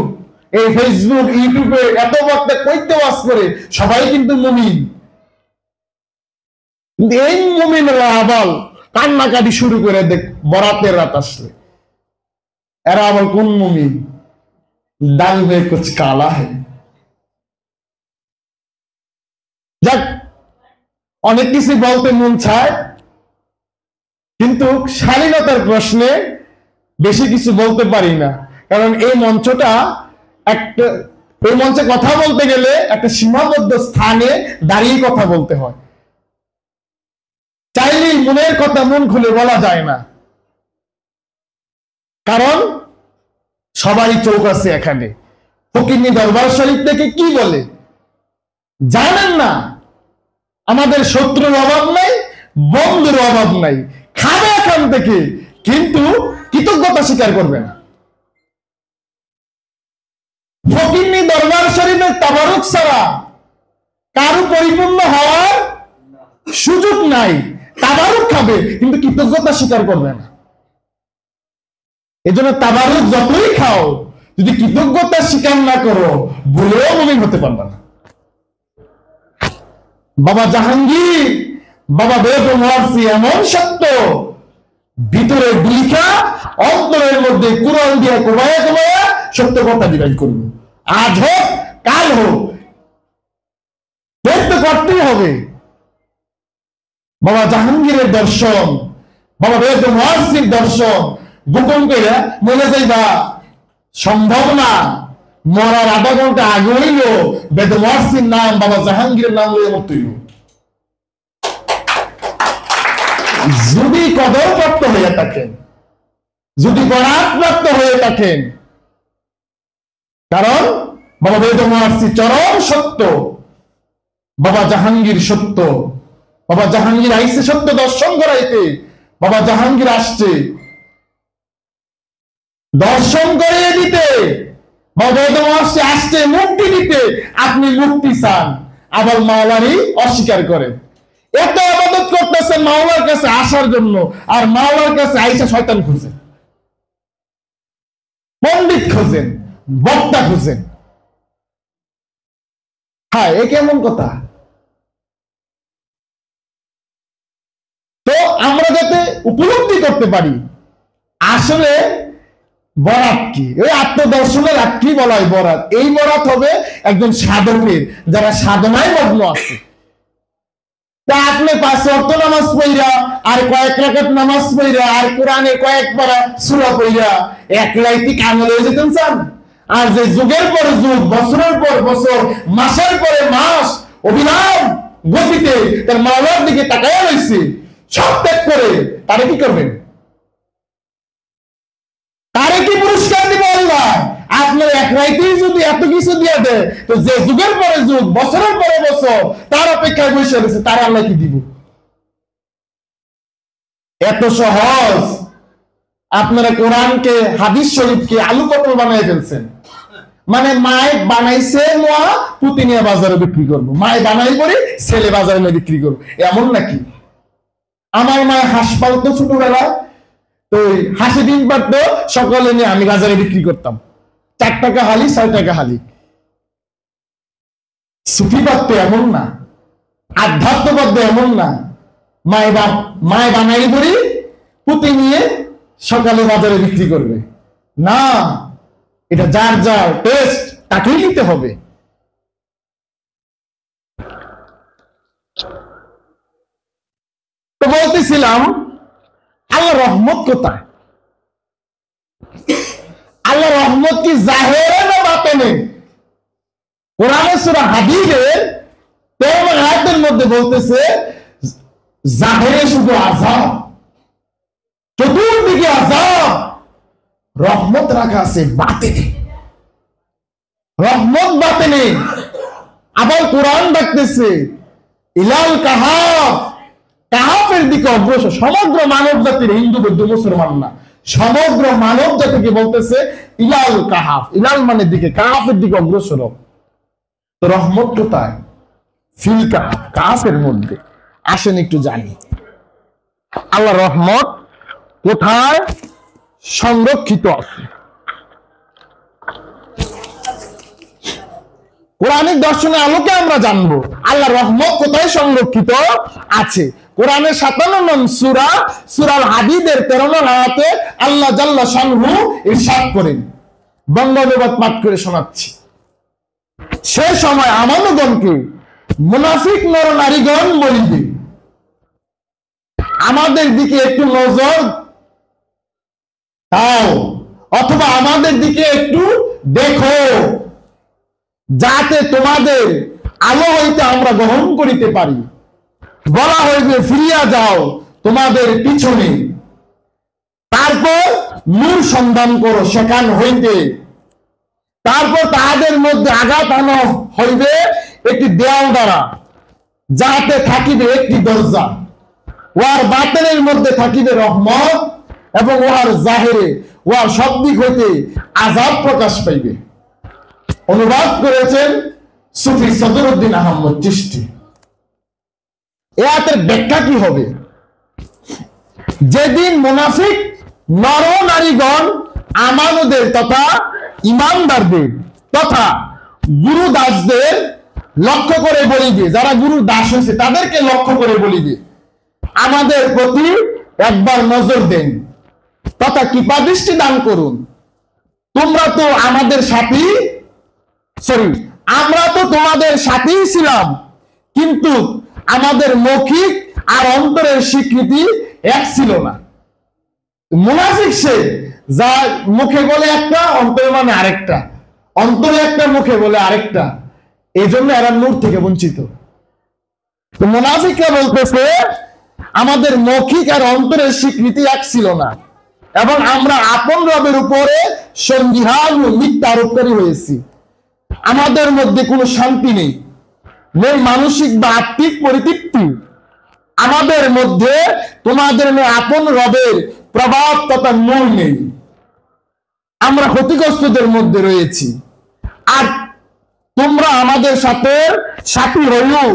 [SPEAKER 1] এই ফেসবুক ইউটিউবে এত বক্তা কইতে ওয়াজ করে, সবাই কিন্তু মুমিন। এই মুমিনরা আবার কান্নাকাটি শুরু করে দেখ বরাতের রাত আসলে। এরা আবার কোন মুমিন? দাল মে কুছ কালা है। যাক, অনেক কিছু বলতে মন চায়, কিন্তু শালীনতার প্রশ্নে বেশি কিছু বলতে পারি না। কারণ এই মঞ্চটা একটা, এই মঞ্চে কথা বলতে গেলে একটা সীমাবদ্ধ স্থানে দাঁড়িয়ে কথা বলতে হয়। চাইলেই মনের কথা মন খুলে বলা যায় না, কারণ সবারই চোখ আছে এখানে। ফকিরনি দরবার শরীফ থেকে কি বলে জানেন না? আমাদের শত্রুর অভাব নাই, বন্ধুর অভাব নাই, খাবে এখান থেকে, কিন্তু কৃতজ্ঞতা স্বীকার করবে না। ফকিরনি দরবার শরীফের তাবারুক ছাড়া কারো পরিপূর্ণ হওয়ার সুযোগ নাই। তাবারুক খাবে কিন্তু কৃতজ্ঞতা স্বীকার করবে না। এজন্য তাবারুক যতই খাও, যদি কৃতজ্ঞতা স্বীকার না করো, বলেও মুমিন হতে পারবে না। বাবা জাহাঙ্গীর, বাবা বেগম ওয়ারসি এমন সত্য, ভিতরে লিখা, অন্তরের মধ্যে কুরআন দিয়ে কোবায়া কোবায়া সত্য কথা বিরাজ করবে। আজ হোক কাল হোক, দেখতে করতেই হবে। বাবা জাহাঙ্গীরের দর্শন, বাবা বেগম ওয়ারসির দর্শন গোপন করে মনে যাইবা সম্ভব না। মরার আধা ঘন্টা আগে হইল বেগম ওয়ারসির নাম, বাবা জাহাঙ্গীরের নাম লইয়া মরতে হইল। যদি কদরপ্রাপ্ত হয়ে থাকেন, যদি বরাতপ্রাপ্ত হয়ে থাকেন, কারণ বাবা বেগম ওয়ারসি চরম সত্য, বাবা জাহাঙ্গীর সত্য। বাবা জাহাঙ্গীর আইসে সত্য দর্শন করাইতে, বাবা জাহাঙ্গীর আসছে দর্শন করিয়ে দিতে, বাবা বেগম ওয়ারসি আসছে মুক্তি দিতে। আপনি মুক্তি চান, আবার মাওলারই অস্বীকার করেন। এত আবাদত করতেছেন মাওলার কাছে আসার জন্য, আর মাওলার কাছে আইসা শয়তান খুঁজেন, পণ্ডিত খুঁজেন, বক্তা খুঁজেন। হ্যাঁ, এ কেমন কথা? তো আমরা যাতে উপলব্ধি করতে পারি আসলে বরাত কি, ওই আত্মদর্শনের কি বলা হয় বরাত। এই বরাত হবে একজন সাধকের, যারা সাধনায় মগ্ন আছে। তা আপনি 5 ওয়াক্ত নামাজ পড়িয়া, আর কয়েক রাকাত নামাজ পড়িয়া, আর কোরআনে কয়েক পারা সূরা পড়িয়া একলাই কি কামেল হয়ে যেতেন চান? আর যে যুগের পর যুগ, বছরের পর বছর, মাসের পরে মাস অবিরাম গতিতে তার মাওলার দিকে তাকায়া রয়েছে, সব ত্যাগ করে তারে কি করবেন? তারে কি পুরস্কার দিব আল্লাহ? আপনার এক রাইতেই যদি এত কিছু দিয়ে দেয়, তো যে যুগের পরে যুগ, বছরের পরে বছর তার অপেক্ষায় বসে রয়েছে, তার আল্লাহ কি দিব? এত সহজ। আপনারা কোরআনকে, হাদিস শরীফকে আলু পটল বানাই ফেলছেন। মানে মায় বানাইছে নোয়া, পুঁতি নিয়ে বাজারে বিক্রি করবো, মায় বানাই করে ছেলে বাজারে নিয়ে বিক্রি করবো, এমন নাকি? আমার মায় হাঁস পালতো ছোটবেলা, তো হাসি ডিম পারতো, সকালে নিয়ে আমি বাজারে বিক্রি করতাম, 4 টাকা হালি, 6 টাকা হালি। সুফি পারতো এমন না, আধ্যাত্মবাদ্য এমন না। মায় বানাই করি পুঁতি নিয়ে সকালে বাজারে বিক্রি করবে না। এটা যার যার টেস্ট, তাকেই নিতে হবে। তো বলতেছিলাম আল্লাহ রহমত কোথায়? আল্লাহ রহমত কি জাহেরে না বাতেনে? কোরআনের সূরা হাদীদের 13 আয়াতের মধ্যে বলতেছে জাহেরে শুধু আযাব, চতুর্দিকে আযাব, রহমত রাখা আছে বাতেনে, রহমত বাতেনে। আবার কোরআন ডাকতেছে ইলাল কাহাফ, কাহাফের দিকে অগ্রসর। সমগ্র মানব জাতির, হিন্দু বৌদ্ধ মুসলমান না, সমগ্র মানব জাতিকে বলতেছে ইলাল কাহাফ। ইলাল মানে দিকে, কাহাফের দিকে অগ্রসর। তো রহমত কোথায়? ফিল কাহাফ, কাহাফের মধ্যে। আসেন একটু জানি আল্লাহ রহমত কোথায় সংরক্ষিত আছে। কোরআনিক দর্শনের আলোকে আমরা জানবো আল্লাহ রহমত কোথায় সংরক্ষিত আছে। কোরআনের 57 নং সূরা, সূরাল হাদীদের 13 নং আয়াতে আল্লাহ জাল্লা শানহু ইরশাদ করেন, বঙ্গ অনুবাদ পাঠ করে শোনাচ্ছি। সে সময় আমানুগণকে মুনাফিক নর নারীগণ বলিবে, আমাদের দিকে একটু নজর দাও, অথবা আমাদের দিকে একটু দেখো, যাতে তোমাদের আলো হইতে আমরা গ্রহণ করিতে পারি। বলা হইবে ফিরিয়া যাও তোমাদের পিছনে, তারপর নূর সন্ধান করো সেখান হইতে। তারপর তাহাদের মধ্যে আঘাত আনা হইবে একটি দেওয়াল দ্বারা, যাহাতে থাকিবে একটি দরজা। উহার বাতিলের মধ্যে থাকিবে রহমত, এবং উহার জাহেরে, উহার সব দিক হইতে আযাব প্রকাশ পাইবে। অনুবাদ করেছেন সুফি সদরুদ্দিন আহমদ চিশতি। এ আয়াতের ব্যাখ্যা কি হবে? যেদিন মুনাফিক নর নারীগণ আমানুদের তথা ইমানদারদের তথা গুরু দাসদের লক্ষ্য করে বলিবে, যারা গুরু দাস হয়েছে তাদেরকে লক্ষ্য করে বলিবে, আমাদের প্রতি একবার নজর দেন তথা কৃপা দৃষ্টি দান করুন। তোমরা তো আমাদের সাথী, আমরা তো তোমাদের সাথেই ছিলাম, কিন্তু আমাদের মৌখিক আর অন্তরের স্বীকৃতি এক ছিল না। মুনাফিক সে, যা মুখে বলে একটা, অন্তরে মানে আরেকটা, অন্তরে একটা, মুখে বলে আরেকটা, এই জন্য এরা নূর থেকে বঞ্চিত। তো মুনাফিকরা বলতেছে আমাদের মৌখিক আর অন্তরের স্বীকৃতি এক ছিল না, এবং আমরা আপন রবের উপরে সন্দিহান ও মিথ্যা আরোপকারী হয়েছি। আমাদের মধ্যে কোনো শান্তি নেই, নেই মানসিক বা আত্মিক পরিতৃপ্তি। আমাদের মধ্যে তোমাদের আপন রবের প্রভাব তথা মূল নেই। আমরা ক্ষতিগ্রস্তদের মধ্যে রয়েছি, আর তোমরা আমাদের সাথে সাথী হয়েও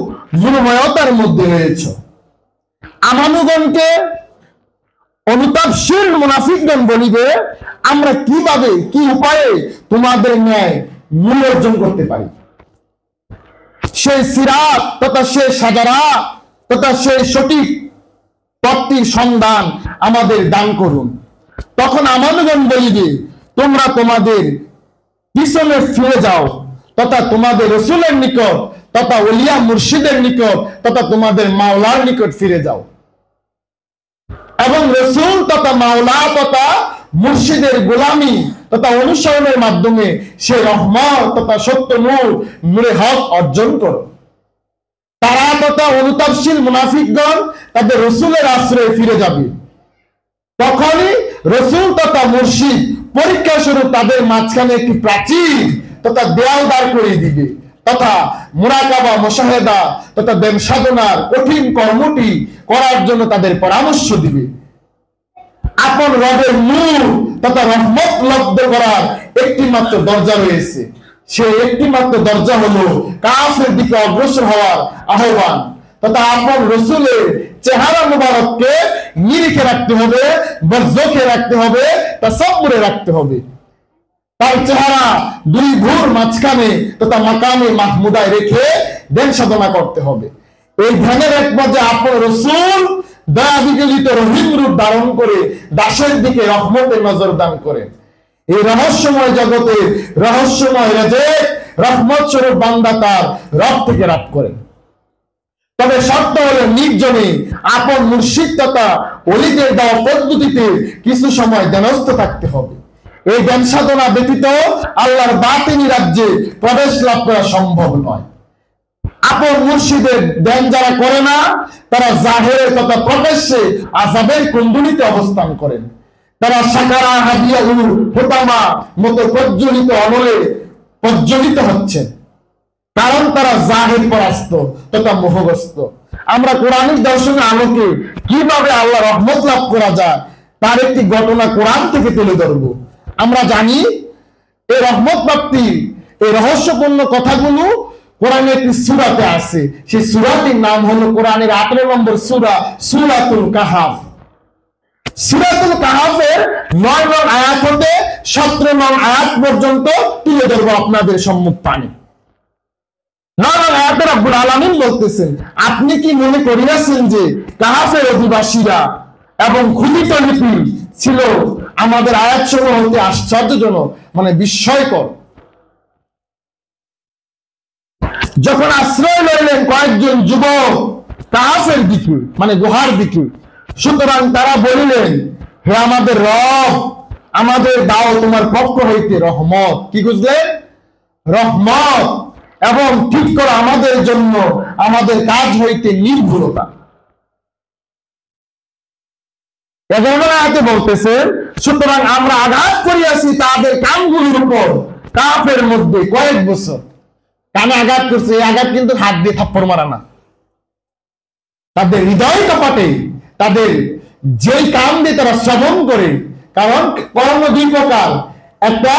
[SPEAKER 1] জুলুময়তার মধ্যে রয়েছ। আমানুগণকে অনুতাপশীল মুনাফিকগণ বলিবে, আমরা কিভাবে, কি উপায়ে তোমাদের ন্যায় মূল্য অর্জন করতে পারি। সেই সিরাত তথা সেই সাজারা তথা সেই সঠিক পথটির সন্ধান আমাদের দান করুন। তখন আমানুগণ বলিবে, তোমরা তোমাদের পিছনে ফিরে যাও তথা তোমাদের রাসূলের নিকট তথা ওলিয়া মুর্শিদের নিকট তথা তোমাদের মাওলার নিকট ফিরে যাও, এবং রাসূল তথা মাওলা তথা মুর্শিদের গোলামি তথা অনুসরণের মাধ্যমে সে রহমত তথা সত্য নূর, নূরে হক অর্জন করো। তারা তথা অনুতাপশীল মুনাফিকগণ তাদের রাসূলের আশ্রয়ে ফিরে যাবে। তখনই রাসূল তথা মুর্শিদ পরীক্ষা স্বরূপ তাদের মাঝখানে একটি প্রাচীর তথা দেয়াল দাঁড় করিয়ে দিবে, তথা মুরাকাবা, মুশাহেদা তথা দেব সাধনার কঠিন কর্মটি করার জন্য তাদের পরামর্শ দিবে। আপন রবের নূর তথা রহমত লব্ধ করার একটি মাত্র দরজা রয়েছে, সেই একটি মাত্র দরজা হলো কাফের দিকে অগ্রসর হওয়ার আহ্বান তথা আপন রাসূলের চেহারা মুবারককে নিরিখে রাখতে হবে, বর্জকে রাখতে হবে, তাসাব্বুরে রাখতে হবে। তার চেহারা দুই ভুর মাঝখানে তথা মাকামে মাহমুদায় রেখে ধ্যান সাধনা করতে হবে। এই ধ্যানের এক পর্যায়ে আপন রাসূল দয়া বিগলিত রহিম রূপ ধারণ করে দাসের দিকে রহমতের নজর দান করেন। এই রহস্যময় জগতে রহস্যময় রেজেক রহমত স্বরূপ বান্দা তার রব থেকে লাভ করেন। তবে শর্ত হলো নির্জনে আপন মুর্শিদ তথা ওলিদের দেওয়া পদ্ধতিতে কিছু সময় ধ্যানস্থ থাকতে হবে। এই ধ্যান সাধনা ব্যতীত আল্লাহর বাতিনি রাজ্যে প্রবেশ লাভ করা সম্ভব নয়। আপন মুর্শিদের ধ্যান যারা করে না তারা জাহেরের তথা প্রকাশ্যে আযাবের কুণ্ডলিতে অবস্থান করেন। তারা সাকারা হাদিয়া হোতামা মতো প্রজ্বলিত অনলে প্রজ্বলিত হচ্ছেন, কারণ তারা জাহির পরাস্ত তথা মোহগ্রস্ত। আমরা কোরআনিক দর্শনের আলোকে কিভাবে আল্লাহ রহমত লাভ করা যায় তার একটি ঘটনা কোরআন থেকে তুলে ধরব। আমরা জানি এই রহমত প্রাপ্তি, এই রহস্যপূর্ণ কথাগুলো কোরআনের একটি সূরাতে আছে। সেই সূরাটির নাম হলো কোরআনের 18 নম্বর সূরা সূরাতুল কাহাফ। সূরাতুল কাহাফের 9 নং আয়াত হতে 17 নং আয়াত পর্যন্ত তুলে ধরবো আপনাদের সম্মুখপানে। 9 নং আয়াতে রব্বুল আলামিন বলতেছেন, আপনি কি মনে করিয়াছেন যে কাহাফের অধিবাসীরা এবং ক্ষুদিত লিপি ছিল আমাদের আয়াতসমূহ হতে আশ্চর্যজনক, মানে বিস্ময়কর। যখন আশ্রয় লইলেন কয়েকজন যুবক কাহাফের দিকে, মানে গুহার দিকে, সুতরাং তারা বলিলেন, হে আমাদের রব, আমাদের দাও তোমার পক্ষ হইতে রহমত। কি বুঝলেন? রহমত, এবং ঠিক করো আমাদের জন্য আমাদের কাজ হইতে নির্ভুলতা। 11 আয়াতে বলতেছেন, সুতরাং আমরা আঘাত করিয়াছি তাদের কানগুলির উপর কাফের মধ্যে কয়েক বছর। কানে আঘাত করছে, এই আঘাত কিন্তু হাত দিয়ে থাপ্পড় মারা না, তাদের হৃদয় কপাটে, তাদের যেই কান দিয়ে তারা শ্রবণ করে। কারণ কর্ম দুই প্রকার, একটা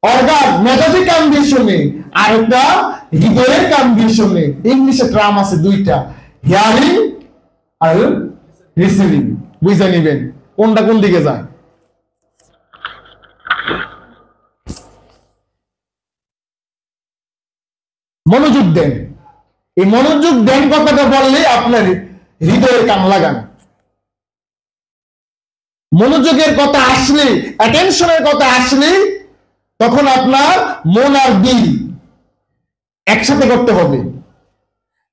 [SPEAKER 1] অর্গান মেজাজি কান দিয়ে শুনে, আর একটা হৃদয়ের কান দিয়ে শুনে। ইংলিশে টার্ম আছে দুইটা, হিয়ারিং আর রিসিভিং। বুঝে নিবেন কোনটা কোন দিকে যায়। মনোযোগ দেন, এই মনোযোগ দেন কথাটা বললে আপনার হৃদয়ের কান লাগান। মনোযোগের কথা আসলে, অ্যাটেনশনের কথা আসলে, তখন আপনার মন আর দিল একসাথে করতে হবে।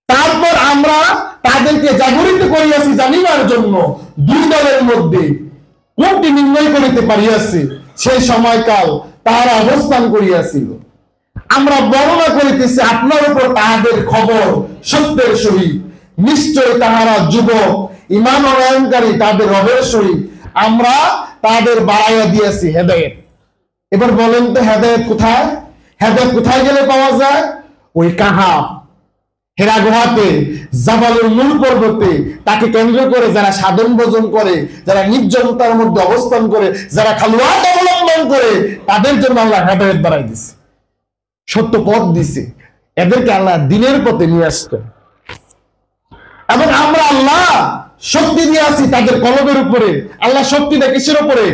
[SPEAKER 1] তারপর আমরা তাদেরকে জাগরিত করিয়াছি জানিবার জন্য দুই দলের মধ্যে কোনটি নির্ণয় করিতে পারিয়াছি, সেই সময়কাল তাহারা অবস্থান করিয়াছিল। আমরা বর্ণনা করিতেছি আপনার উপর তাহাদের খবর সত্যের সহিত। নিশ্চয় তাহারা যুবক, ঈমান অনয়নকারী তাদের রবের সহিত আমরা তাদের বাড়াইয়া দিয়েছি হেদায়েত। এবার বলেন তো হেদায়েত কোথায়? হেদায়েত কোথায় গেলে পাওয়া যায়? ওই কাহাফ, হেরা গুহাতে, জাবালুল মূল পর্বতে, তাকে কেন্দ্র করে যারা সাধন ভোজন করে, যারা নির্জনতার মধ্যে অবস্থান করে, যারা খালওয়াত অবলম্বন করে, তাদের জন্য আল্লাহ হেদায়েত বাড়াই দিছে, সত্য পথ দিছে। এদেরকে আল্লাহ দিনের পথে নিয়ে আসতো। এবং আমরা আল্লাহ শক্তি দিয়ে আছি তাদের কলবের উপরে। আল্লাহ শক্তি দেয় কিসের উপরে?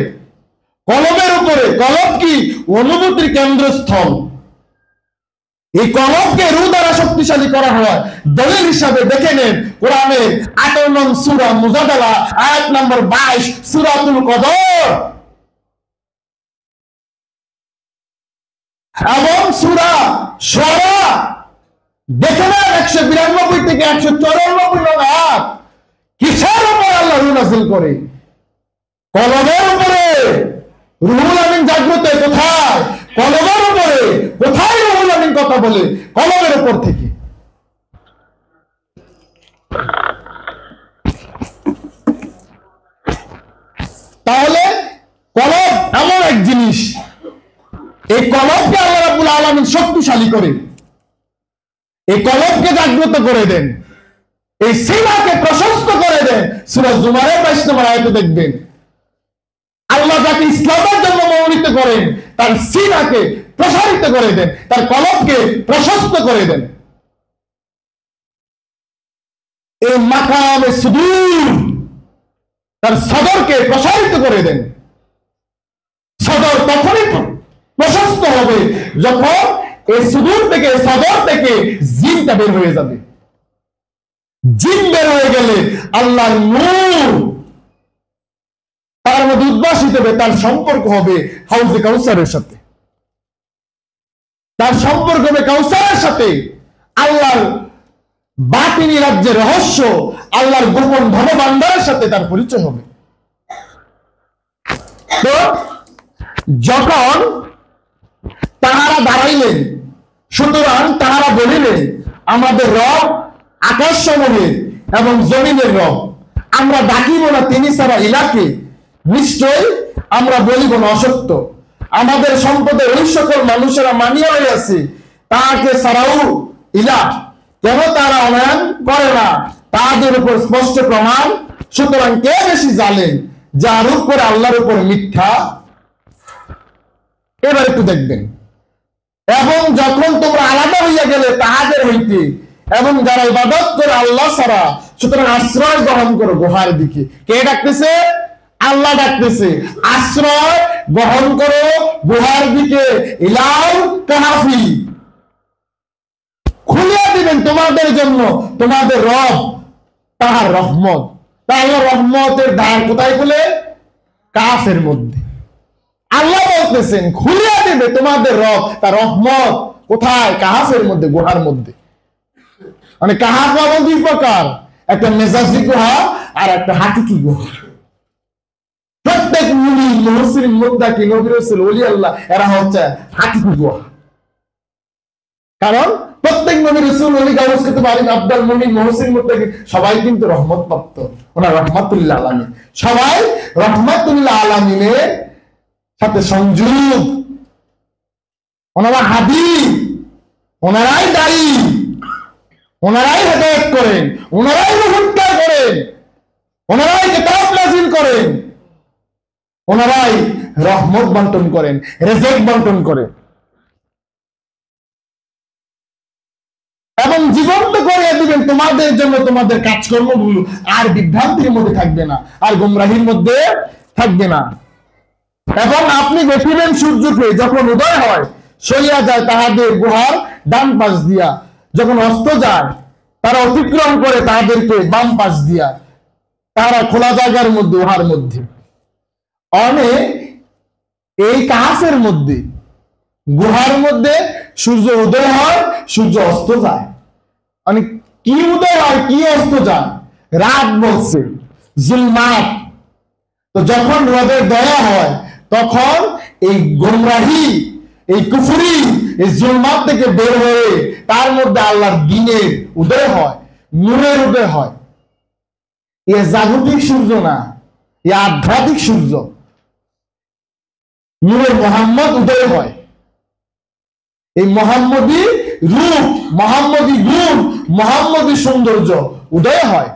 [SPEAKER 1] কলবের উপরে। কলব কি? অনুভূতির কেন্দ্রস্থল। এই কলবকে রূহ দ্বারা শক্তিশালী করা হয়। দলিল হিসাবে দেখে নেন কোরআনের 18 নং সূরা মুজাদালা আয়াত নম্বর 22 সূরাতুল কদর এবং সূরা শুআরা দেখে নেন 192 থেকে 194 নং আয়াত। কিসের উপর আল্লাহ রূহ নাযিল করে? কলবের উপরে। রুহুল আমিন জাগ্রত কোথায়? কলবের উপরে। কোথায় রুহুল আমিন কথা বলে? কলবের উপর থেকে। তাহলে কলব এমন এক জিনিস, এই কলবকে আল্লাহ রাব্বুল আলামিন শক্তিশালী করে, এই কলবকে জাগ্রত করে দেন, এই সীমাকে প্রশস্ত করে দেন। সূরা জুমারের 22 নম্বর আয়াতে দেখবেন আল্লাহ যাকে ইসলামের জন্য মনোনীত করেন তার সীমাকে প্রসারিত করে দেন, তার কলবকে প্রশস্ত করে দেন। এই মাকামে সুদূর, তার সদরকে প্রসারিত করে দেন। সদর তখনই প্রশস্ত হবে যখন এই সুদূর থেকে, সদর থেকে জিনটা বের হয়ে যাবে। জিন বের হয়ে গেলে আল্লাহর নূর তার মধ্যে উদ্ভাসিত হবে, তার সম্পর্ক হবে হাউজে কাউসারের সাথে। তার সম্পর্ক হবে কাউসারের সাথে। আল্লাহর বাতিনি রাজ্যের রহস্য, আল্লাহর গোপন ধনভাণ্ডারের সাথে তার পরিচয় হবে। তো যখন তাহারা দাঁড়াইলেন, সুতরাং তাহারা বলিলেন, আমাদের রব আকাশ সমূহের এবং জমিনের রব, আমরা ডাকিব না তিনি ছাড়া ইলাকে, নিশ্চয় আমরা বলিব না অসত্য। আমাদের সম্পদের ওই সকল মানুষেরা মানিয়া হইয়াছে তাহাকে ছাড়াও ইলা, কেন তারা অনয়ন করে না তাদের উপর স্পষ্ট প্রমাণ। সুতরাং কে বেশি জানেন, যার উপরে আল্লাহর উপর মিথ্যা। এবার একটু দেখবেন, এবং যখন তোমরা আলাদা হইয়া গেলে তাহাদের হইতে, এবং যারা ইবাদত করে আল্লাহ ছাড়া, সুতরাং আশ্রয় গ্রহণ করো গুহার দিকে। কে ডাকতেছে? আল্লাহ ডাকতেছে, আশ্রয় গ্রহণ করো গুহার দিকে। ইলাউ কাহাফি, খুলিয়া দিবেন তোমাদের জন্য তোমাদের রব তাহার রহমত। তাহলে রহমতের দ্বার কোথায় খুলে? কাফের মধ্যে। আল্লাহ বলতেছেন খুলিয়া দিবে তোমাদের রব তার রহমত কোথায়? কাহাফের মধ্যে, গুহার মধ্যে। মানে কাহাফ পাবো দুই প্রকার, একটা মেজাজি গুহা আর একটা হাকিকি গুহা। প্রত্যেক মুমিন, মুহসিন, মুত্তাকি, নবী, রাসূল, ওলি আল্লাহ এরা হচ্ছে হাকিকি গুহা। কারণ প্রত্যেক নবী, রাসূল, ওলি, গাউস, কুতুব, আলিম, আব্দাল, মুমিন, মুহসিন, মুত্তাকি সবাই কিন্তু রহমত প্রাপ্ত। ওনারা রাহমাতুল্লিল আলামিন, সবাই রাহমাতুল্লিল আলামিনের সাথে সংযোগ। ওনারা হাবিব, ওনারাই দায়ী, ওনারাই হেদায়েত করেন, ওনারাই রহমতকার করেন, ওনারাই কিতাব নাযিল করেন, ওনারাই রহমত বন্টন করেন, রিজিক বন্টন করেন, এবং জীবন্ত করিয়ে দিবেন তোমাদের জন্য তোমাদের কাজকর্মগুলো। আর বিভ্রান্তির মধ্যে থাকবে না, আর গুমরাহির মধ্যে থাকবে না। এবং আপনি দেখিবেন সূর্যকে যখন উদয় হয় সরিয়া যায় তাহাদের গুহার ডান পাশ দিয়া, যখন অস্ত যায় তারা অতিক্রম করে তাহাদেরকে বাম পাশ দিয়া, তারা খোলা জায়গার মধ্যে, উহার মধ্যে। অনেক এই কাহাফের মধ্যে, গুহার মধ্যে সূর্য উদয় হয়, সূর্য অস্ত যায়। মানে কি উদয় হয়, কি অস্ত যায়? রাত বলছে জুলমাত। তো যখন রবের দয়া হয় তখন এই গোমরাহি, এই কুফরি, এই জুলমাত থেকে বের হয়ে তার মধ্যে আল্লাহর দ্বীনের উদয় হয়, নূরের উদয় হয়। এ জাগতিক সূর্য না, এ আধ্যাত্মিক সূর্য। নূরে মোহাম্মদ উদয় হয়, এই মোহাম্মদী রূপ, মোহাম্মদী গুণ, মোহাম্মদী সৌন্দর্য উদয় হয়।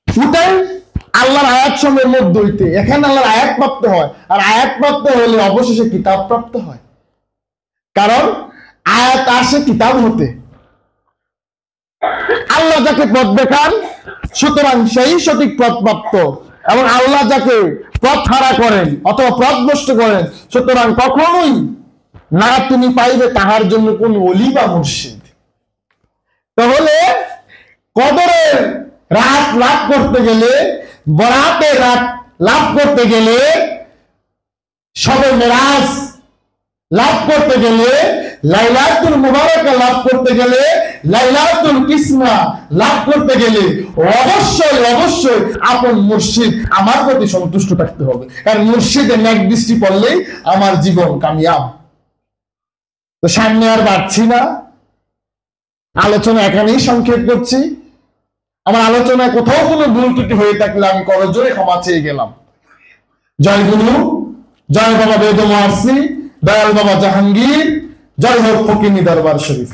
[SPEAKER 1] উদয় আল্লাহর আয়াত সময়ের মধ্যে হইতে, এখানে আল্লাহর আয়াত প্রাপ্ত হয়, আর আয়াত প্রাপ্ত হলে অবশেষে কিতাব প্রাপ্ত হয়। কারণ আয়াত আসে কিতাব হতে। আল্লাহ যাকে পথ দেখান সুতরাং সেই সঠিক পথ প্রাপ্ত, এবং আল্লাহ যাকে পথ হারা করেন অথবা পথ নষ্ট করেন সুতরাং কখনোই না তুমি পাইবে তাহার জন্য কোন ওলি বা মুর্শিদ। তাহলে কদরের রাত লাভ করতে গেলে, বরাতের রাত লাভ করতে গেলে, শবে মেরাজ লাভ করতে গেলে, লাইলাতুল মুবারাকা লাভ করতে গেলে, লাইলাতুল কিসমা লাভ করতে গেলে অবশ্যই অবশ্যই আপন মুর্শিদ আমার প্রতি সন্তুষ্ট থাকতে হবে। কারণ মুর্শিদের নেক দৃষ্টি পড়লেই আমার জীবন কামিয়াব। তো সামনে আর বাড়ছি না, আলোচনা এখানেই সংক্ষেপ করছি। আমার আলোচনায় কোথাও কোনো ভুল ত্রুটি হয়ে থাকলে আমি করজোরে ক্ষমা চেয়ে গেলাম। জয় গুরু, জয় বাবা বেদ মহার্ষি, দয়াল বাবা জাহাঙ্গীর, জয় হোক ফকিনি দরবার শরীফ।